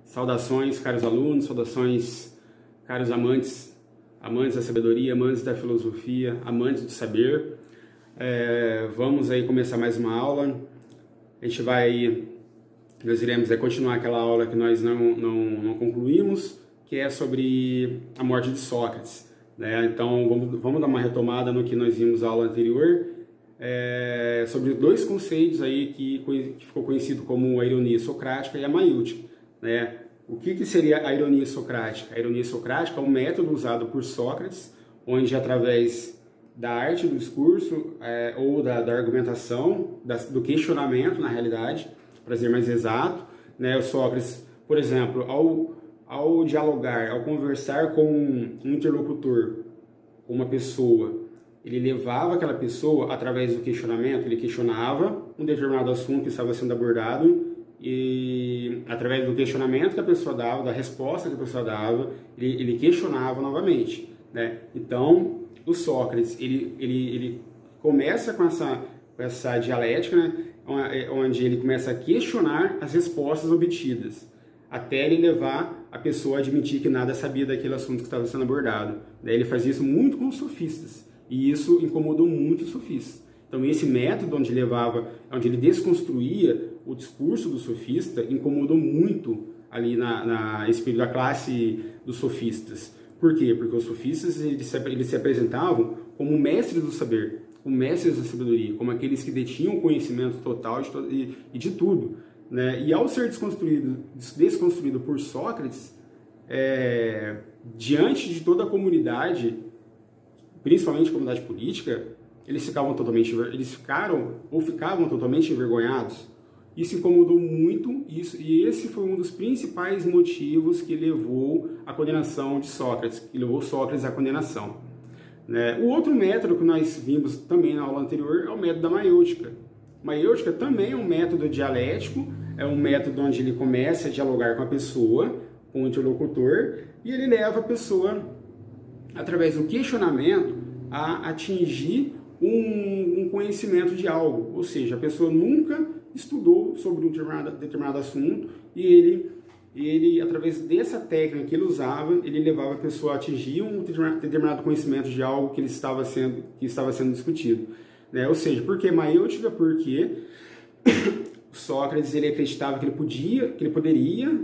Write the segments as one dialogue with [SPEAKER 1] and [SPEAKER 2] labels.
[SPEAKER 1] Saudações, caros alunos, saudações, caros amantes da sabedoria, amantes da filosofia, amantes do saber. Vamos aí começar mais uma aula. Nós iremos continuar aquela aula que nós não concluímos, que é sobre a morte de Sócrates, né? Então vamos dar uma retomada no que nós vimos na aula anterior, sobre dois conceitos aí que ficou conhecido como a ironia socrática e a maiútica, né? O que seria a ironia socrática? A ironia socrática é um método usado por Sócrates, onde através da arte do discurso ou da argumentação, do questionamento, na realidade, para ser mais exato, né? O Sócrates, por exemplo, ao dialogar, ao conversar com um interlocutor, com uma pessoa, ele levava aquela pessoa através do questionamento, ele questionava um determinado assunto que estava sendo abordado, e através do questionamento que a pessoa dava, da resposta que a pessoa dava, ele questionava novamente, né? Então, o Sócrates, ele começa com essa dialética, né? Onde ele começa a questionar as respostas obtidas, até ele levar a pessoa a admitir que nada sabia daquele assunto que estava sendo abordado. Daí ele fazia isso muito com os sofistas, e isso incomodou muito os sofistas. Então esse método onde ele desconstruía o discurso do sofista, incomodou muito ali esse período da classe dos sofistas. Por quê? Porque os sofistas eles se apresentavam como mestres do saber, como mestres da sabedoria, como aqueles que detinham o conhecimento total e de tudo, né? E ao ser desconstruído por Sócrates, diante de toda a comunidade, principalmente a comunidade política, eles ficavam totalmente envergonhados. Isso incomodou muito, e esse foi um dos principais motivos que levou à condenação de Sócrates, que levou Sócrates à condenação, né? O outro método que nós vimos também na aula anterior é o método da maiêutica. Maiêutica também é um método dialético, é um método onde ele começa a dialogar com a pessoa, com o interlocutor, e ele leva a pessoa, através do questionamento, a atingir um conhecimento de algo. Ou seja, a pessoa nunca estudou sobre um determinado assunto, e ele, através dessa técnica que ele usava, ele levava a pessoa a atingir um determinado conhecimento de algo que estava sendo discutido, né? Ou seja, por que maiêutica? Porque Sócrates ele acreditava que ele poderia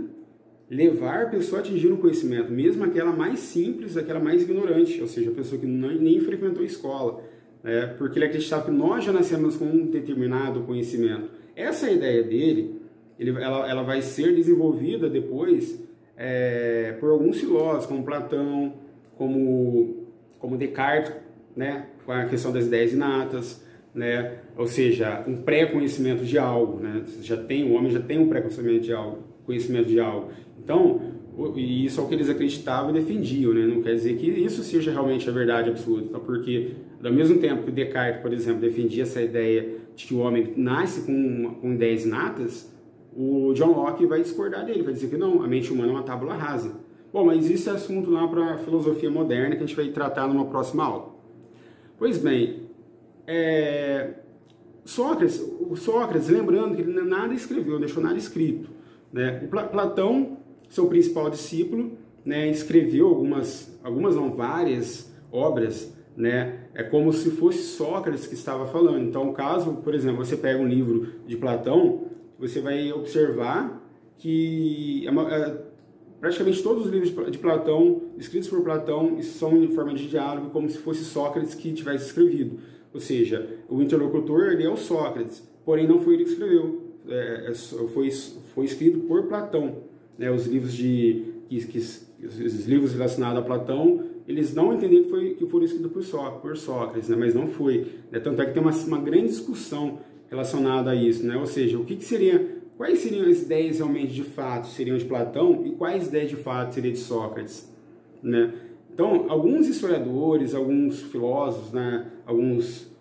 [SPEAKER 1] levar a pessoa a atingir um conhecimento, mesmo aquela mais simples, aquela mais ignorante, ou seja, a pessoa que nem frequentou escola, né? Porque ele acreditava que nós já nascemos com um determinado conhecimento. Essa ideia dele, ela vai ser desenvolvida depois por alguns filósofos, como Platão, como Descartes, né? Com a questão das ideias inatas, né? Ou seja, um pré-conhecimento de algo, né? O homem já tem um pré-conhecimento de algo, Então, isso é o que eles acreditavam e defendiam, né? Não quer dizer que isso seja realmente a verdade absoluta, então, porque ao mesmo tempo que Descartes, por exemplo, defendia essa ideia de que o homem nasce com ideias inatas, o John Locke vai discordar dele, vai dizer que não, a mente humana é uma tábula rasa. Bom, mas isso é assunto lá para a filosofia moderna que a gente vai tratar numa próxima aula. Pois bem, Sócrates, lembrando que ele nada escreveu, não deixou nada escrito, né? O Platão, seu principal discípulo, né, escreveu algumas não, várias obras, né? É como se fosse Sócrates que estava falando. Então, caso, por exemplo, você pega um livro de Platão, você vai observar que praticamente todos os livros de Platão, escritos por Platão, são em forma de diálogo, como se fosse Sócrates que tivesse escrevido. Ou seja, o interlocutor ele é o Sócrates, porém não foi ele que escreveu. Foi escrito por Platão, né? Os livros relacionados a Platão, eles não entenderam que foram escritos por Sócrates, né? Mas não foi, né? Tanto é que tem uma grande discussão relacionada a isso, né? Ou seja, quais seriam as ideias realmente de fato seriam de Platão e quais ideias de fato seriam de Sócrates, né? Então, alguns historiadores, alguns filósofos, né? Alguns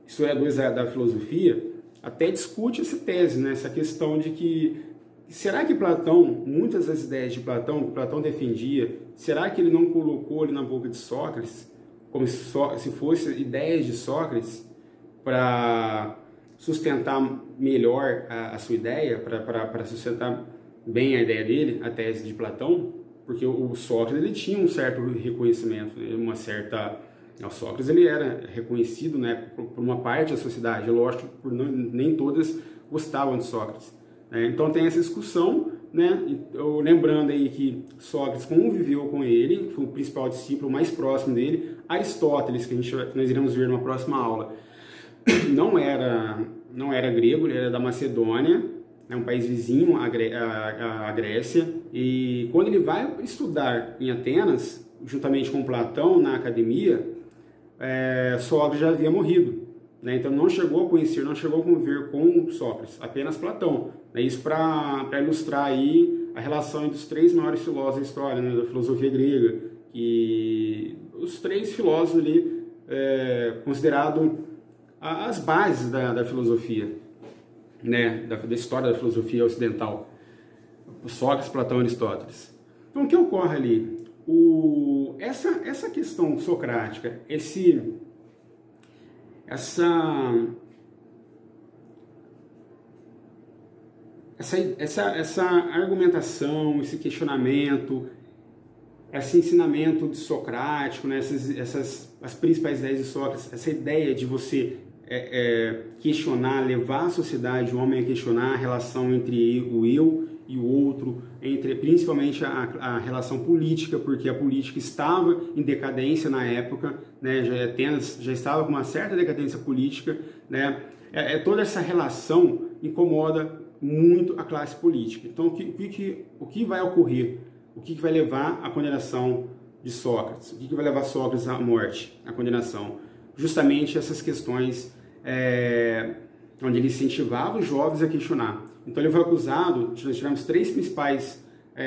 [SPEAKER 1] historiadores da filosofia até discutem essa tese, né? Essa questão de que será que Platão, muitas das ideias de Platão, que Platão defendia, será que ele não colocou ali na boca de Sócrates, como se fossem ideias de Sócrates, para sustentar melhor a sua ideia, para sustentar bem a ideia dele, a tese de Platão, porque o Sócrates ele tinha um certo reconhecimento, uma certa... O Sócrates ele era reconhecido, né, por uma parte da sociedade, lógico, nem todas gostavam de Sócrates. Né? Então tem essa discussão, né? Lembrando aí que Sócrates conviveu com ele, foi o principal discípulo mais próximo dele. Aristóteles, que nós iremos ver numa próxima aula, não era grego, ele era da Macedônia, é um país vizinho à Grécia, e quando ele vai estudar em Atenas, juntamente com Platão na academia, Sócrates já havia morrido, né? Então não chegou a conhecer, não chegou a conviver com Sócrates, apenas Platão. Isso para ilustrar aí a relação entre os três maiores filósofos da história, né, da filosofia grega, e os três filósofos ali considerados as bases da filosofia, né, da história da filosofia ocidental, Sócrates, Platão e Aristóteles. Então o que ocorre ali? Essa questão socrática, essa argumentação, esse questionamento, esse ensinamento de socrático, né, as principais ideias de Sócrates, essa ideia de você questionar, levar a sociedade, o homem a questionar a relação entre o eu e o outro, principalmente a relação política, porque a política estava em decadência na época, né, Atenas já estava com uma certa decadência política, né, toda essa relação incomoda muito a classe política. Então, o que vai ocorrer? O que vai levar à condenação de Sócrates? O que vai levar Sócrates à morte, à condenação? Justamente essas questões onde ele incentivava os jovens a questionar. Então ele foi acusado, nós tivemos três principais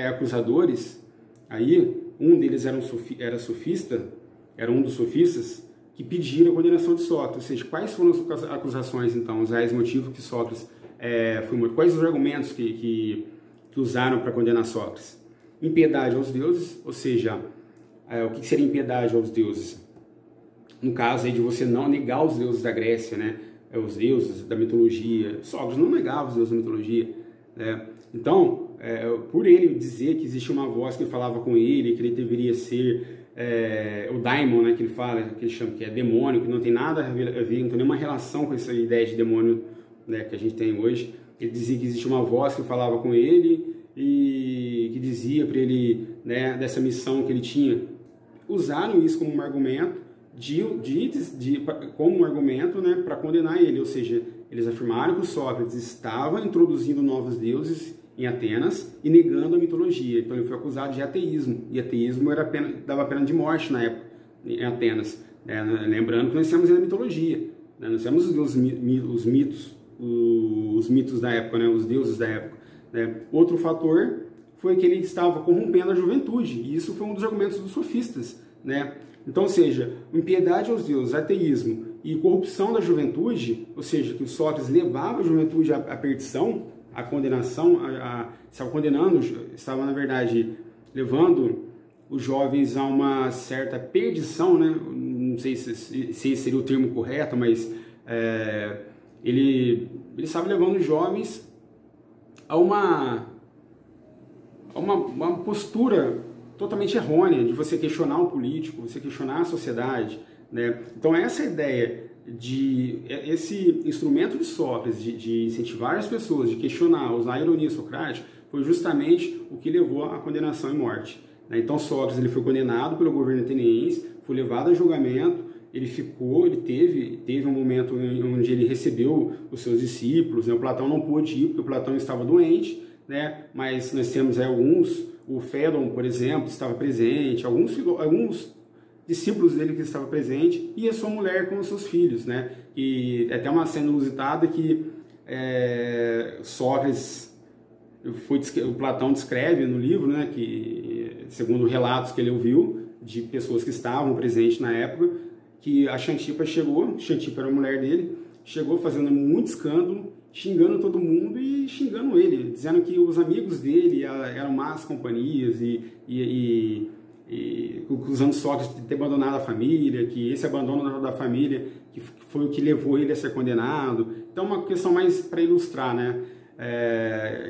[SPEAKER 1] acusadores, aí um deles era sofista, era um dos sofistas, que pediram a condenação de Sócrates. Ou seja, quais foram as acusações, então, os reais motivos que Sócrates foi morto? Quais os argumentos que usaram para condenar Sócrates? Impiedade aos deuses, ou seja, o que seria impiedade aos deuses? No caso aí de você não negar os deuses da Grécia, né? Os deuses da mitologia. Sócrates não negava os deuses da mitologia, né? Então, por ele dizer que existia uma voz que falava com ele, que ele deveria ser o daimon, né, que ele fala, que ele chama, que é demônio, que não tem nada a ver, não tem nenhuma relação com essa ideia de demônio, né, que a gente tem hoje. Ele dizia que existia uma voz que falava com ele e que dizia para ele, né, dessa missão que ele tinha. Usaram isso como um argumento, como um argumento, né, para condenar ele, ou seja, eles afirmaram que o Sócrates estava introduzindo novos deuses em Atenas e negando a mitologia. Então ele foi acusado de ateísmo, e ateísmo dava pena de morte na época em Atenas. Lembrando que nós temos a mitologia, né? Nós temos os mitos da época, né? Os deuses da época, né? Outro fator foi que ele estava corrompendo a juventude, e isso foi um dos argumentos dos sofistas, né? Então, ou seja, impiedade aos deuses, ateísmo e corrupção da juventude, ou seja, que o Sócrates levava a juventude à perdição, à condenação, estava na verdade levando os jovens a uma certa perdição, né? Não sei se esse seria o termo correto, mas ele estava levando os jovens a uma postura totalmente errônea de você questionar o político, você questionar a sociedade, né? Então essa ideia esse instrumento de Sócrates de incentivar as pessoas, de questionar, usar a ironia socrática, foi justamente o que levou à condenação e morte, né? Então Sócrates ele foi condenado pelo governo ateniense, foi levado a julgamento, ele teve um momento onde ele recebeu os seus discípulos, né? O Platão não pôde ir porque o Platão estava doente, né? Mas nós temos alguns, o Fédon, por exemplo, estava presente, alguns discípulos dele que estavam presentes, e a sua mulher com os seus filhos, né? E até uma cena inusitada que Sócrates, o Platão descreve no livro, né, que segundo relatos que ele ouviu de pessoas que estavam presentes na época, que a Xantipa era a mulher dele, chegou fazendo muito escândalo, xingando todo mundo e xingando ele, dizendo que os amigos dele eram más companhias e acusando Sócrates de ter abandonado a família, que esse abandono da família que foi o que levou ele a ser condenado. Então, uma questão mais para ilustrar, né?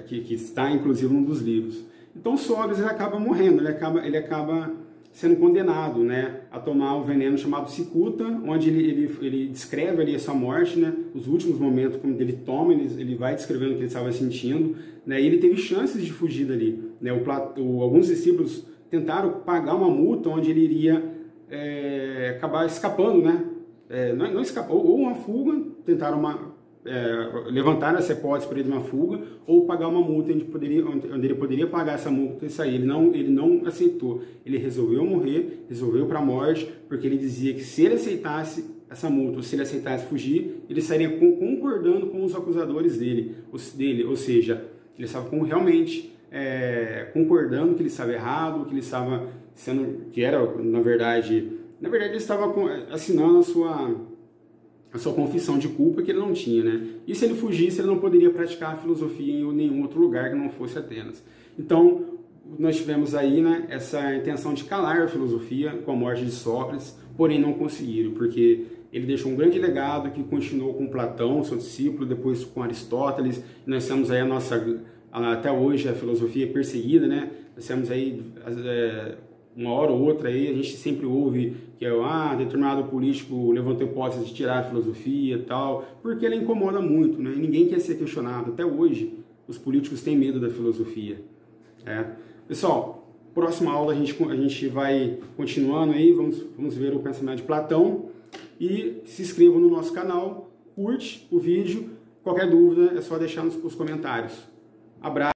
[SPEAKER 1] que está inclusive num dos livros. Então Sócrates ele acaba morrendo, ele acaba sendo condenado, né, a tomar o veneno chamado cicuta, onde ele descreve ali a sua morte, né, os últimos momentos como ele toma, ele vai descrevendo o que ele estava sentindo, né, e ele teve chances de fugir dali, né, alguns discípulos tentaram pagar uma multa onde ele iria acabar escapando, né, não escapou, ou uma fuga, tentaram levantar essa hipótese para ele de uma fuga, ou pagar uma multa onde ele poderia pagar essa multa e sair. Ele não aceitou. Ele resolveu morrer, resolveu para a morte, porque ele dizia que se ele aceitasse essa multa, ou se ele aceitasse fugir, ele estaria concordando com os acusadores dele, ou seja, ele estava realmente concordando que ele estava errado, que ele estava na verdade ele estava assinando a sua confissão de culpa que ele não tinha, né? E se ele fugisse, ele não poderia praticar a filosofia em nenhum outro lugar que não fosse Atenas. Então, nós tivemos aí, né, essa intenção de calar a filosofia com a morte de Sócrates, porém não conseguiram, porque ele deixou um grande legado que continuou com Platão, seu discípulo, depois com Aristóteles. Nós temos aí até hoje a filosofia perseguida, né? Nós temos aí uma hora ou outra aí, a gente sempre ouve que determinado político levantou a hipótese de tirar a filosofia e tal, porque ela incomoda muito, né? E ninguém quer ser questionado. Até hoje, os políticos têm medo da filosofia. Pessoal, próxima aula a gente vai continuando aí, vamos ver o pensamento de Platão, e se inscrevam no nosso canal, curte o vídeo, qualquer dúvida é só deixar nos comentários. Abraço.